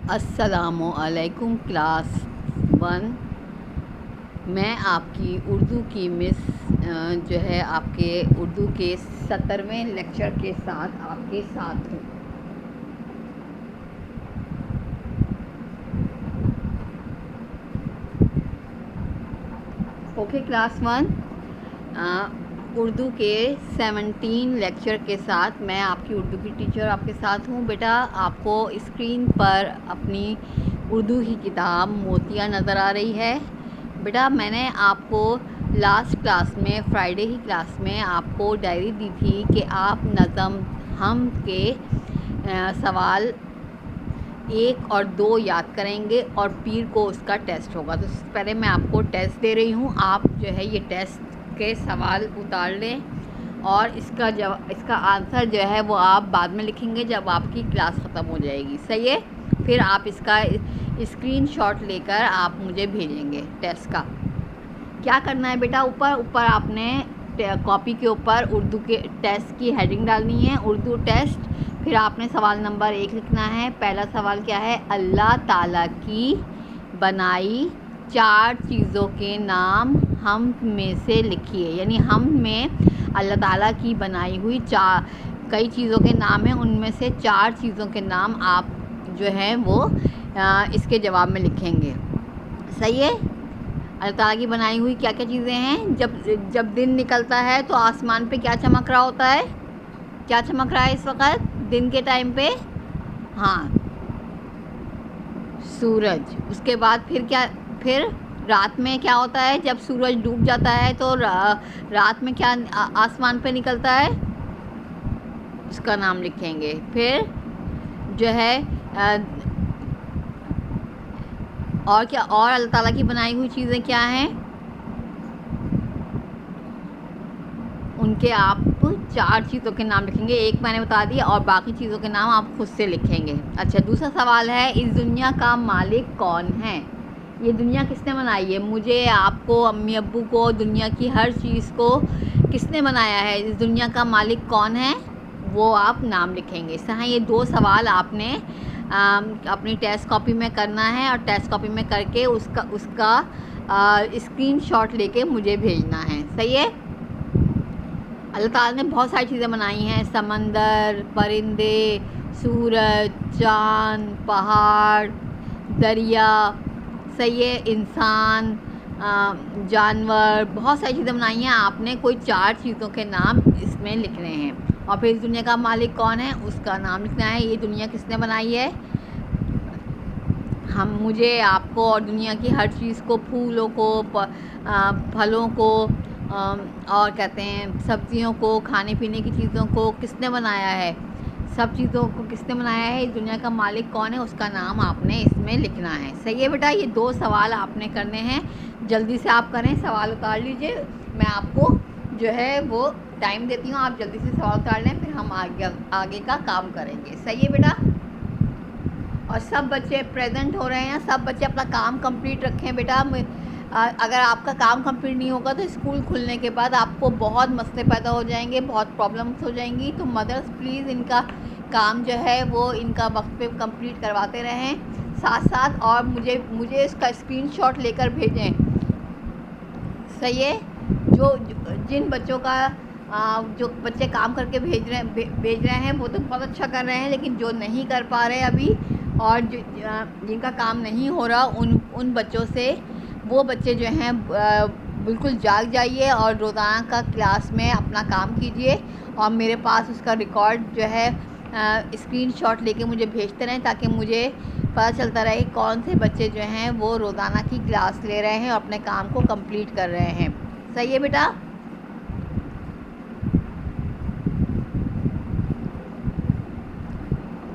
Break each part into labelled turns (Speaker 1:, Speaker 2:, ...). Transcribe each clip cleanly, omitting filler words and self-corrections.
Speaker 1: अस्सलामुअलैकुम क्लास 1। मैं आपकी उर्दू की मिस जो है आपके उर्दू के 70वें लेक्चर के साथ आपके साथ हूँ। ओके क्लास 1, उर्दू के 17 लेक्चर के साथ मैं आपकी उर्दू की टीचर आपके साथ हूँ। बेटा, आपको स्क्रीन पर अपनी उर्दू की किताब मोतियाँ नज़र आ रही है। बेटा, मैंने आपको लास्ट क्लास में, फ्राइडे की क्लास में आपको डायरी दी थी कि आप नज़म हम के सवाल 1 और 2 याद करेंगे और पीर को उसका टेस्ट होगा। तो पहले मैं आपको टेस्ट दे रही हूँ, आप जो है ये टेस्ट के सवाल उतार लें और इसका आंसर जो है वो आप बाद में लिखेंगे जब आपकी क्लास ख़त्म हो जाएगी। सही है? फिर आप इसका स्क्रीनशॉट लेकर आप मुझे भेजेंगे टेस्ट का। क्या करना है बेटा, ऊपर आपने कॉपी के ऊपर उर्दू के टेस्ट की हेडिंग डालनी है, उर्दू टेस्ट। फिर आपने सवाल नंबर 1 लिखना है। पहला सवाल क्या है? अल्लाह ताला की बनाई 4 चीज़ों के नाम हम में से लिखिए। यानी हम में अल्लाह ताला की बनाई हुई कई चीज़ों के नाम हैं, उनमें से 4 चीज़ों के नाम आप जो हैं वो इसके जवाब में लिखेंगे। सही है? अल्लाह ताला की बनाई हुई क्या क्या चीज़ें हैं? जब दिन निकलता है तो आसमान पे क्या चमक रहा होता है? क्या चमक रहा है इस वक्त दिन के टाइम पे? हाँ, सूरज। उसके बाद फिर रात में क्या होता है? जब सूरज डूब जाता है तो रात में क्या आसमान पे निकलता है? उसका नाम लिखेंगे। फिर जो है और क्या, और अल्लाह ताला की बनाई हुई चीज़ें क्या हैं? उनके आप 4 चीज़ों के नाम लिखेंगे। एक मैंने बता दिया और बाकी चीज़ों के नाम आप खुद से लिखेंगे। अच्छा, दूसरा सवाल है, इस दुनिया का मालिक कौन है? ये दुनिया किसने बनाई है? मुझे, आपको, अम्मी अब्बू को, दुनिया की हर चीज़ को किसने बनाया है? इस दुनिया का मालिक कौन है? वो आप नाम लिखेंगे। हाँ, ये 2 सवाल आपने अपनी टेस्ट कॉपी में करना है और टेस्ट कॉपी में करके उसका स्क्रीनशॉट लेके मुझे भेजना है। सही है? अल्लाह ताला ने बहुत सारी चीज़ें बनाई हैं, समंदर, परिंदे, सूरज, चाँद, पहाड़, दरिया। सही है? इंसान, जानवर, बहुत सारी चीज़ें बनाई हैं। आपने कोई 4 चीज़ों के नाम इसमें लिखने हैं और फिर इस दुनिया का मालिक कौन है उसका नाम लिखना है। ये दुनिया किसने बनाई है? मुझे, आपको और दुनिया की हर चीज़ को, फूलों को, फलों को, और कहते हैं सब्जियों को, खाने पीने की चीज़ों को किसने बनाया है? सब चीज़ों को किसने बनाया है? इस दुनिया का मालिक कौन है उसका नाम आपने इसमें लिखना है। सही है बेटा? ये 2 सवाल आपने करने हैं। जल्दी से आप करें, सवाल उतार लीजिए। मैं आपको जो है वो टाइम देती हूँ, आप जल्दी से सवाल उतार लें, फिर हम आगे का काम करेंगे। सही है बेटा? और सब बच्चे प्रेजेंट हो रहे हैं, सब बच्चे अपना काम कंप्लीट रखें बेटा। अगर आपका काम कंप्लीट नहीं होगा तो स्कूल खुलने के बाद आपको बहुत मसले पैदा हो जाएंगे, बहुत प्रॉब्लम्स हो जाएंगी। तो मदर्स प्लीज़ इनका काम जो है वो इनका वक्त पे कंप्लीट करवाते रहें साथ साथ, और मुझे इसका स्क्रीनशॉट लेकर भेजें। सही है? जिन बच्चों का जो बच्चे काम करके भेज रहे हैं वो तो बहुत अच्छा कर रहे हैं, लेकिन जो नहीं कर पा रहे अभी और जिनका काम नहीं हो रहा उन बच्चों से, वो बच्चे जो हैं बिल्कुल जाग जाइए और रोज़ाना का क्लास में अपना काम कीजिए और मेरे पास उसका रिकॉर्ड जो है स्क्रीनशॉट लेके मुझे भेजते रहें, ताकि मुझे पता चलता रहे कौन से बच्चे जो हैं वो रोज़ाना की क्लास ले रहे हैं और अपने काम को कंप्लीट कर रहे हैं। सही है बेटा?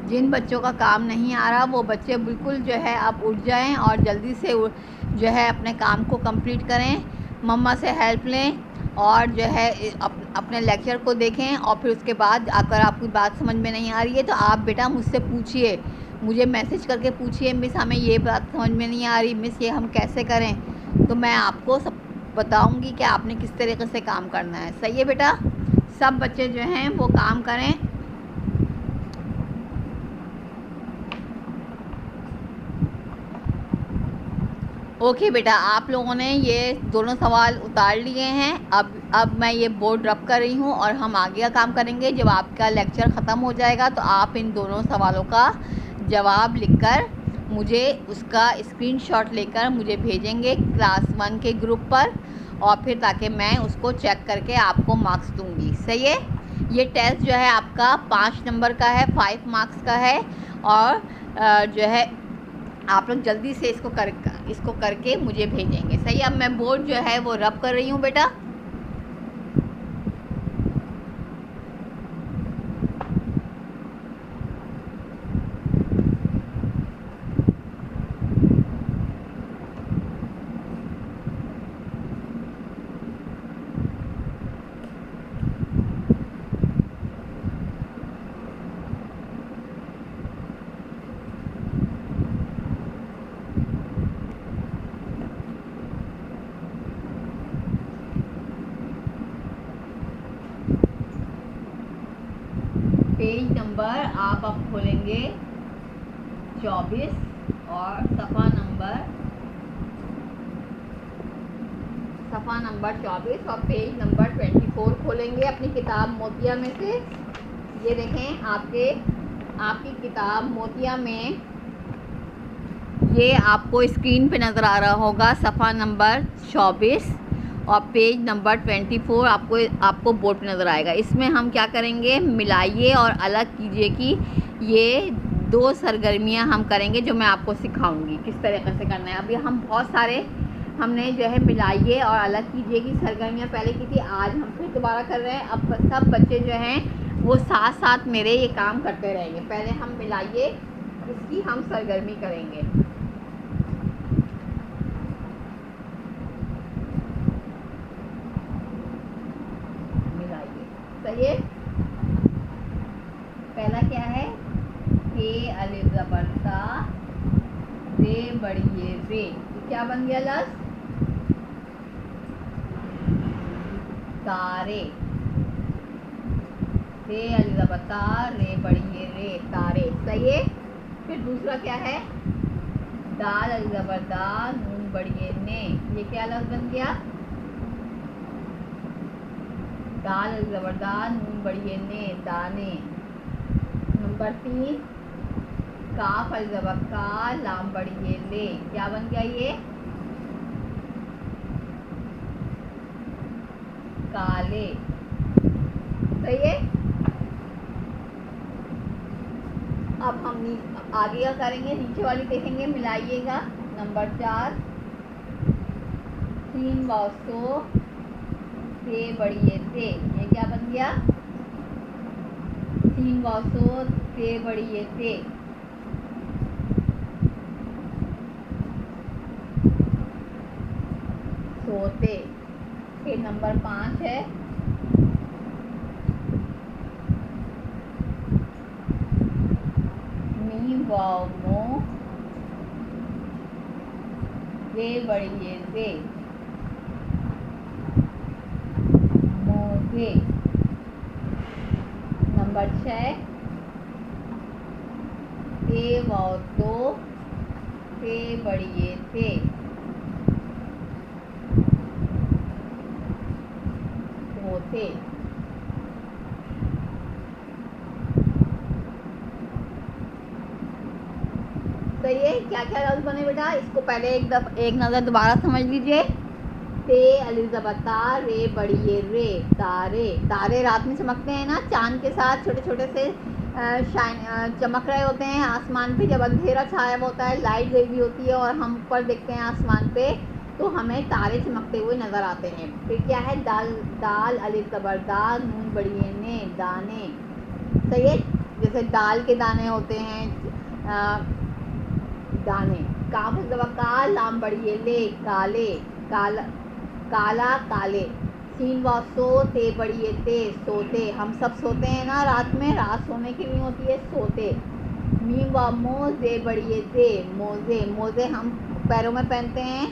Speaker 1: जिन बच्चों का काम नहीं आ रहा वो बच्चे बिल्कुल जो है आप उठ जाएं और जल्दी से जो है अपने काम को कंप्लीट करें, मम्मा से हेल्प लें और जो है अपने लेक्चर को देखें। और फिर उसके बाद अगर आपकी बात समझ में नहीं आ रही है तो आप बेटा मुझसे पूछिए, मुझे मैसेज करके पूछिए, मिस हमें ये बात समझ में नहीं आ रही, मिस ये हम कैसे करें, तो मैं आपको सब बताऊंगी कि आपने किस तरीके से काम करना है। सही है बेटा? सब बच्चे जो हैं वो काम करें। ओके बेटा, आप लोगों ने ये दोनों सवाल उतार लिए हैं। अब मैं ये बोर्ड रब कर रही हूँ और हम आगे का काम करेंगे। जब आपका लेक्चर ख़त्म हो जाएगा तो आप इन दोनों सवालों का जवाब लिखकर मुझे उसका स्क्रीनशॉट लेकर मुझे भेजेंगे क्लास 1 के ग्रुप पर, और फिर ताकि मैं उसको चेक करके आपको मार्क्स दूँगी। सही है। ये टेस्ट जो है आपका 5 नंबर का है, 5 मार्क्स का है। और जो है आप लोग जल्दी से इसको करके मुझे भेजेंगे। सही। अब मैं बोर्ड जो है वो रब कर रही हूँ बेटा। पेज नंबर आप अब खोलेंगे 24 और सफ़ा नंबर 24 और पेज नंबर 24 खोलेंगे अपनी किताब मोतिया में से। ये देखें आपकी किताब मोतिया में ये आपको स्क्रीन पे नज़र आ रहा होगा, सफ़ा नंबर 24 और पेज नंबर 24 आपको बोर्ड पे नज़र आएगा। इसमें हम क्या करेंगे, मिलाइए और अलग कीजिए की ये 2 सरगर्मियाँ हम करेंगे जो मैं आपको सिखाऊंगी किस तरीके से करना है। अभी हम बहुत सारे हमने जो है मिलाइए और अलग कीजिए की सरगर्मियाँ पहले की थी, आज हम फिर दोबारा कर रहे हैं। अब सब बच्चे जो हैं वो साथ साथ मेरे ये काम करते रहेंगे। पहले हम मिलाइए, इसकी हम सरगर्मी करेंगे। सही है। पहला क्या है, के अलिफ ज़बर ता, रे बड़ी रे, क्या बन गया लस, तारे। रे अलिफ ज़बर ता, रे बड़ी रे, तारे। सही है। फिर दूसरा क्या है, दाल अलिफ ज़बर दा, नून बड़ी ने, ये क्या लफ्ज़ बन गया, दाल अलिफ ज़बर दा, नून बड़ी ने, दाने। नंबर 3 काफ अलिफ ज़बर का, लाम बड़ी ले, क्या बन गया ये, काले। सही है। अब हम आगे क्या करेंगे, नीचे वाली देखेंगे, मिलाइएगा। नंबर 4 3 वासो से बड़ी से, ये क्या बन गया, 3 वासो से बड़ी से, सोते। फिर नंबर 5 है मी वाव मो, ये बड़ी से, मोजे। नंबर 6 ए वाव तो, से बड़ी से, होते। सही है। क्या क्या लफ्ज़ बने बेटा, इसको पहले एक नज़र दोबारा समझ लीजिए। ते अलिफ ज़बर ता, रे बड़ी रे, तारे। तारे रात में चमकते हैं ना, चांद के साथ छोटे छोटे से चमक रहे होते हैं आसमान पे। जब अंधेरा छाया हुआ होता है, लाइट गई हुई होती है और हम ऊपर देखते हैं आसमान पे, तो हमें तारे चमकते हुए नज़र आते हैं। फिर क्या है, दाल अलिफ ज़बर दा, नून बड़ी ने, दाने। सही है। जैसे दाल के दाने होते हैं, दाने। काफ ज़बर का, लाम बड़ी ले, काले, काला काले। सीन व सो, ते बड़ी ते, सोते। हम सब सोते हैं ना रात में, रात सोने के लिए होती है, सोते। मीम व मो, जे बड़ी ते, मोजे। मोजे हम पैरों में पहनते हैं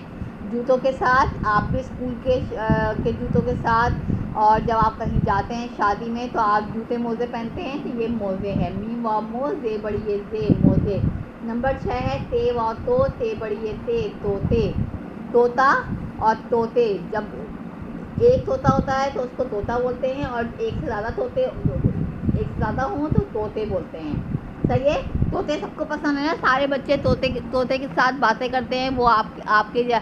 Speaker 1: जूतों के साथ, आप भी स्कूल के जूतों के साथ, और जब आप कहीं जाते हैं शादी में तो आप जूते मोजे पहनते हैं, तो ये मोजे हैं। मीम व मो, जे बड़ी ते, मोजे। नंबर 6 है ते व तो, ते बड़ी ते, तोते। तोता और तोते, जब एक तोता होता है तो उसको तोता बोलते हैं, और एक से ज़्यादा हों तो तोते बोलते हैं। सही है, तोते सबको पसंद है ना, सारे बच्चे तोते के साथ बातें करते हैं। वो आपके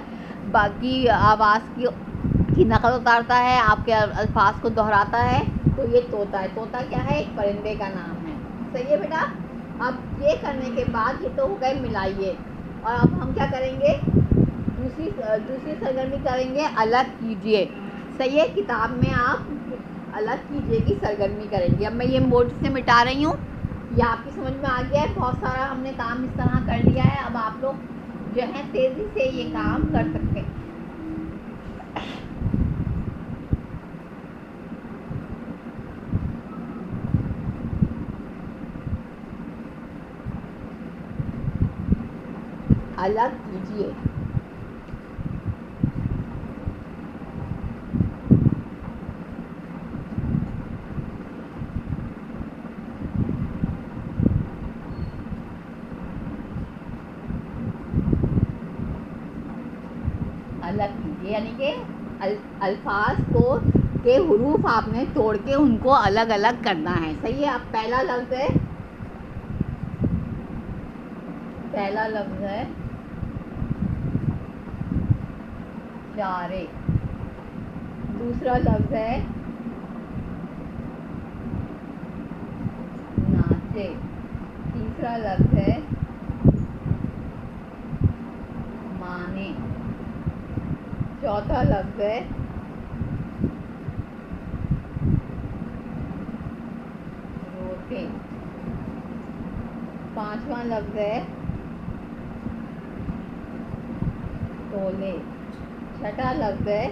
Speaker 1: बाकी आवाज़ की नकल उतारता है, आपके अल्फाज को दोहराता है। तो ये तोता है। तोता क्या है? एक परिंदे का नाम है। सही है बेटा। अब ये करने के बाद ये तो हो गए मिलाइए, और अब हम क्या करेंगे? दूसरी सरगर्मी करेंगे, अलग कीजिए। सही है, किताब में आप अलग कीजिए की सरगर्मी करेंगे। अब मैं ये बोर्ड से मिटा रही हूँ। ये आपकी समझ में आ गया है। बहुत सारा हमने काम इस तरह कर लिया है। अब आप लोग जो है तेज़ी से ये काम कर सकते हैं। अलग कीजिए। अलग कीजिए यानी कि अल्फाज के हुरूफ आपने तोड़ के उनको अलग अलग करना है। सही है। अब पहला लफ्ज़ है चारे। दूसरा लफ्ज़ है नाचे। तीसरा लफ्ज़ है माने। चौथा लफ्ज़ है रोते। पांचवा लफ्ज़ है तोले। छठा लफ्ज़ है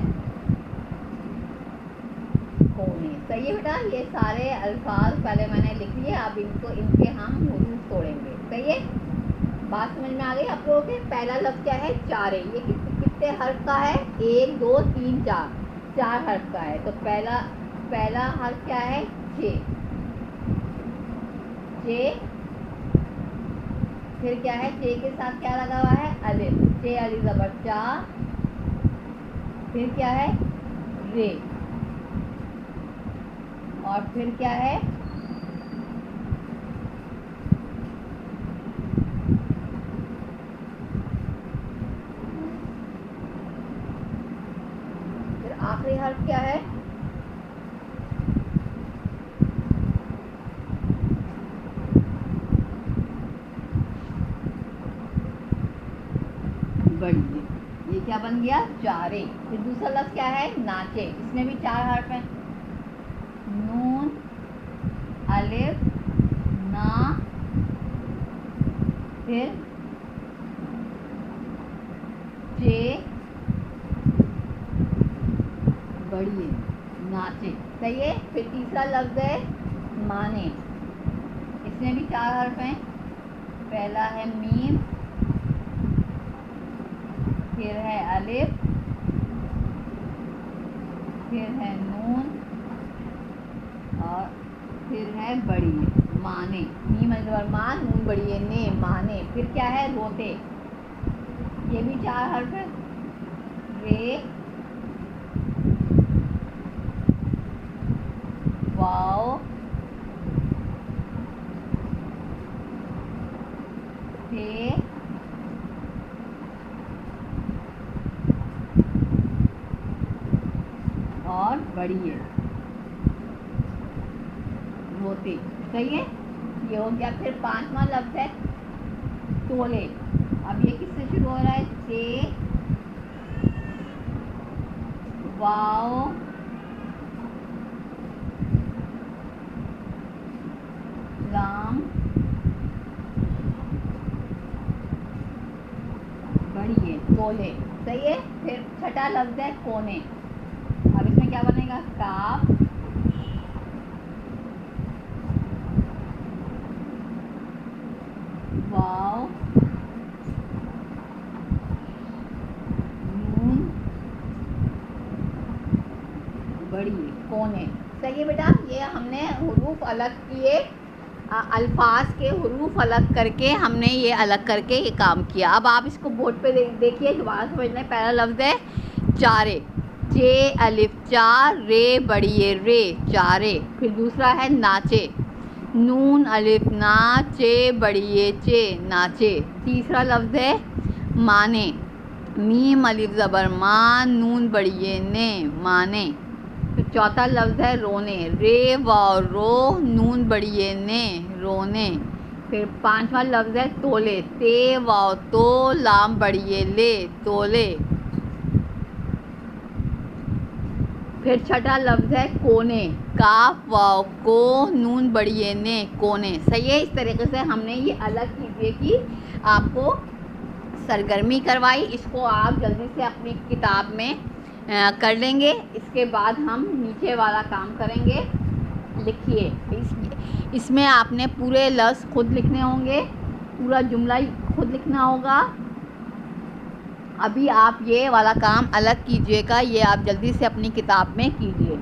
Speaker 1: कोने। सही है बेटा। ये सारे अल्फाज पहले मैंने लिख लिए। अब इनके हम हुरूफ तोड़ेंगे। सही है, बात समझ में आ गई आप लोगों के? पहला लफ्ज़ क्या है? चारे। ये कितने हर्फ का है? 1 2 3 4, 4 हर्फ का है। तो पहला हर्फ क्या है? जे। फिर क्या है? जे के साथ क्या लगा हुआ है? अलिफ। जे अली ज़बर चा। फिर क्या है? रे। और फिर क्या है? फिर आखिरी हर्फ क्या है? बढ़िए, ये क्या बन गया? चारे। फिर दूसरा लफ्ज़ क्या है? नाचे। इसमें भी 4 हर्फ हैं। नून, अलिफ, ना, फिर जे, बढ़िए, नाचे। सही है। फिर तीसरा लफ्ज़ है माने। इसमें भी 4 हर्फ हैं। पहला है मीम, फिर है अलिफ, फिर है नून, और फिर है बढ़िए माने। मीम अजबर मान, नून बढ़िए ने, माने। फिर क्या है? रोते। ये भी 4 हर्फ है। रे, वाओ, थे, और बढ़िए रोते। सही है, ये हो गया। फिर 5वां लफ्ज़ है तोले। अब ये किससे शुरू हो रहा है? से, वाओ, लाम, बढ़िए तोले। सही है। फिर छठा लफ्ज़ है कोने। अब इसमें क्या बनेगा? काफ, वाव, नून, बढ़िए कोने। सही है बेटा। ये हमने हुरूफ अलग किए। अल्फाज के हुरूफ अलग करके हमने ये अलग करके ये काम किया। अब आप इसको बोर्ड पे देखिए, दोबारा समझना है। पहला लफ्ज़ है चारे, चे अलिफ चार, रे बड़िए रे, चारे। फिर दूसरा है नाचे, नून अलिफ ना, चे बड़िए चे, नाचे। तीसरा लफ्ज़ है माने, मीम अलिफ ज़बर मान, नून बड़िए ने, माने। फिर चौथा लफ्ज़ है रोने, रे वाव रो, नून बड़िए ने, रोने। फिर पांचवा लफ्ज़ है तोले, ते वाव तो, लाम बड़िए ले, तोले। फिर छठा लफ्ज़ है कोने, काफ वाव को, नून बड़िए ने, कोने। सही है। इस तरीके से हमने ये अलग कीजिए कि आपको सरगर्मी करवाई। इसको आप जल्दी से अपनी किताब में कर लेंगे। इसके बाद हम नीचे वाला काम करेंगे। लिखिए, इसमें आपने पूरे लफ्ज़ खुद लिखने होंगे, पूरा जुमला खुद लिखना होगा। अभी आप ये वाला काम अलग कीजिएगा, ये आप जल्दी से अपनी किताब में कीजिए।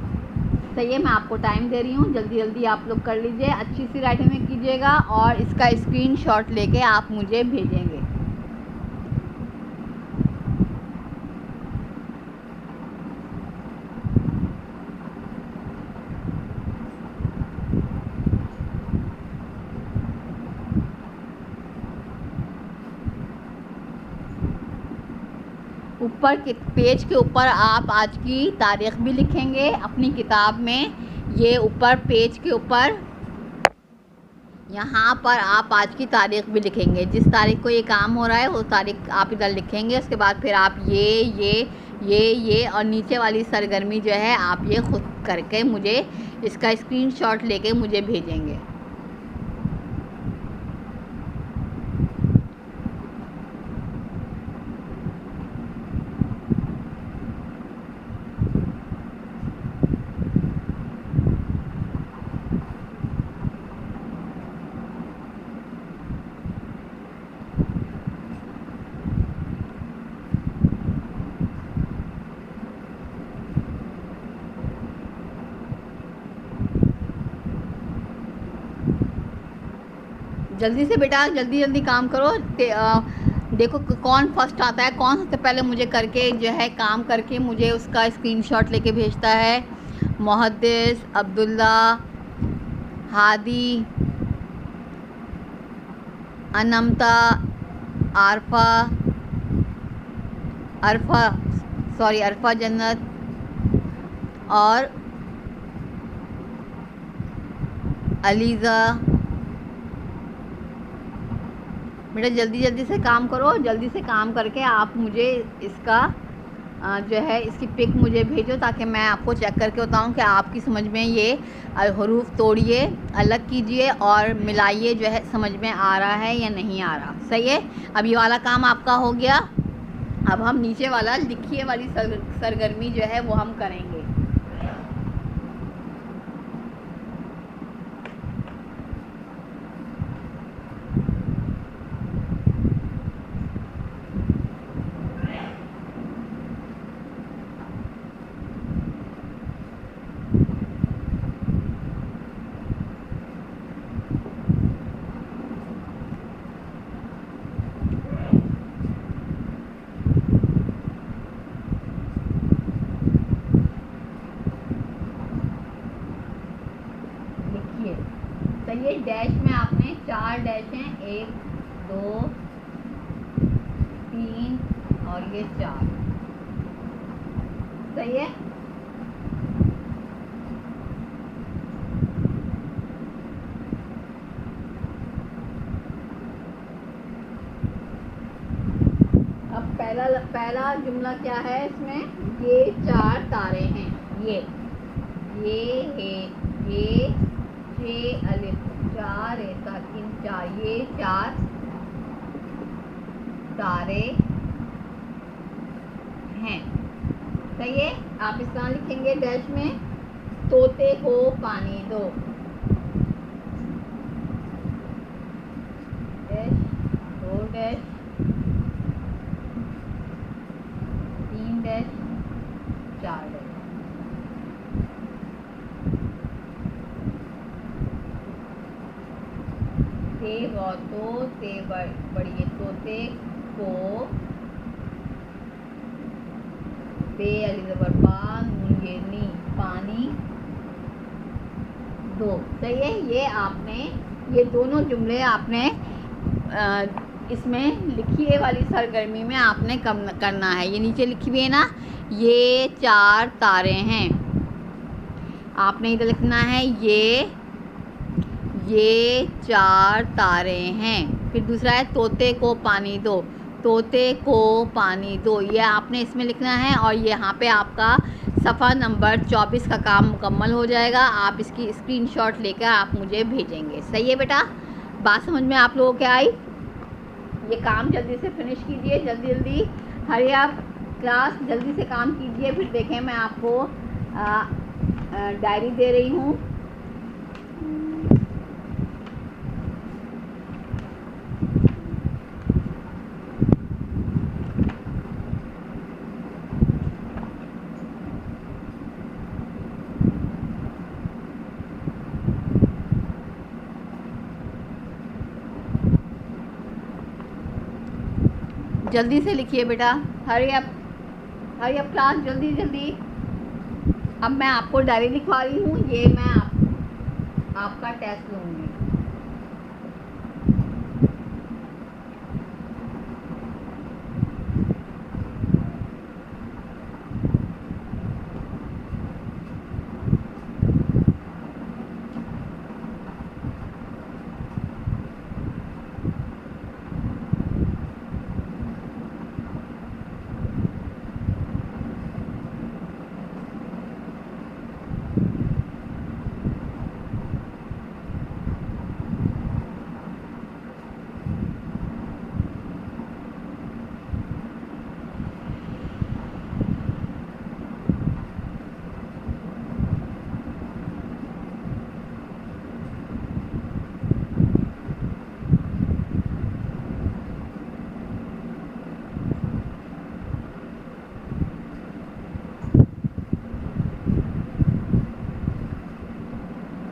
Speaker 1: सही है, मैं आपको टाइम दे रही हूँ, जल्दी जल्दी आप लोग कर लीजिए, अच्छी सी राइटिंग में कीजिएगा और इसका स्क्रीनशॉट लेके आप मुझे भेजेंगे। ऊपर पेज के ऊपर आप आज की तारीख़ भी लिखेंगे अपनी किताब में। ये ऊपर पेज के ऊपर यहाँ पर आप आज की तारीख़ भी लिखेंगे। जिस तारीख़ को ये काम हो रहा है वो तारीख़ आप इधर लिखेंगे। उसके बाद फिर आप ये और नीचे वाली सरगर्मी जो है आप ये खुद करके मुझे इसका स्क्रीनशॉट लेके मुझे भेजेंगे। जल्दी से बेटा, जल्दी जल्दी काम करो। देखो कौन फर्स्ट आता है, कौन सबसे पहले मुझे करके जो है काम करके मुझे उसका स्क्रीनशॉट लेके भेजता है। मुहद्दिस, अब्दुल्ला, हादी, अनमता, अरफा जन्नत और अलीज़ा। बेटा जल्दी जल्दी से काम करो, जल्दी से काम करके आप मुझे इसका जो है इसकी पिक मुझे भेजो, ताकि मैं आपको चेक करके बताऊं कि आपकी समझ में ये हरूफ तोड़िए, अलग कीजिए और मिलाइए, जो है समझ में आ रहा है या नहीं आ रहा। सही है। अब ये वाला काम आपका हो गया। अब हम नीचे वाला लिखिए वाली सरगर्मी जो है वो हम करेंगे। सही है। डैश में आपने 4 डैश हैं, 1 2 3 और ये 4। सही है। अब पहला जुमला क्या है इसमें, ये 4 तारे हैं। ये छे अलिफ 4 ऐसा 3 4, ये 4 तारे हैं। सही है। आप इस तरह लिखेंगे डैश में, तोते को पानी दो, डैश 2 डैश 3 डैश 4 डैश। तोते बढ़िए तोते को बे पानी दो। सही है। ये दोनों जुमले आपने इसमें लिखिए वाली सरगर्मी में आपने करना है। ये नीचे लिखी हुई है ना, ये 4 तारे हैं। आपने इधर लिखना है ये 4 तारे हैं। फिर दूसरा है तोते को पानी दो, तोते को पानी दो, ये आपने इसमें लिखना है। और यहाँ पे आपका सफ़ा नंबर 24 का काम मुकम्मल हो जाएगा। आप इसकी स्क्रीनशॉट लेकर आप मुझे भेजेंगे। सही है बेटा, बात समझ में आप लोगों को आई? ये काम जल्दी से फिनिश कीजिए, जल्दी हरी आप क्लास जल्दी से काम कीजिए। फिर देखें, मैं आपको डायरी दे रही हूँ। जल्दी से लिखिए बेटा, हरी अप क्लास, जल्दी। अब मैं आपको डायरी लिखवा रही हूँ। ये मैं आपका टेस्ट लूँगी।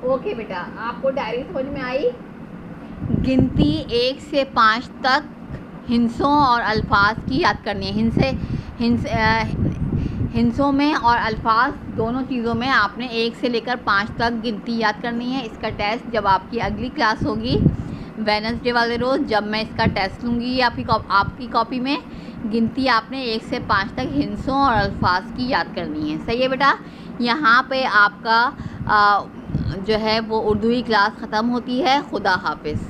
Speaker 1: ओके बेटा, आपको डायरी समझ में आई? गिनती 1 से 5 तक हिंसों और अल्फाज की याद करनी है। हिंसों में और अल्फाज दोनों चीज़ों में आपने 1 से लेकर 5 तक गिनती याद करनी है। इसका टेस्ट जब आपकी अगली क्लास होगी वेडनेसडे वाले रोज़, जब मैं इसका टेस्ट लूँगी आपकी कॉपी में, गिनती आपने 1 से 5 तक हिंसों और अल्फाज की याद करनी है। सही है बेटा। यहाँ पे आपका जो है वो उर्दू की क्लास ख़त्म होती है। खुदा हाफिज़।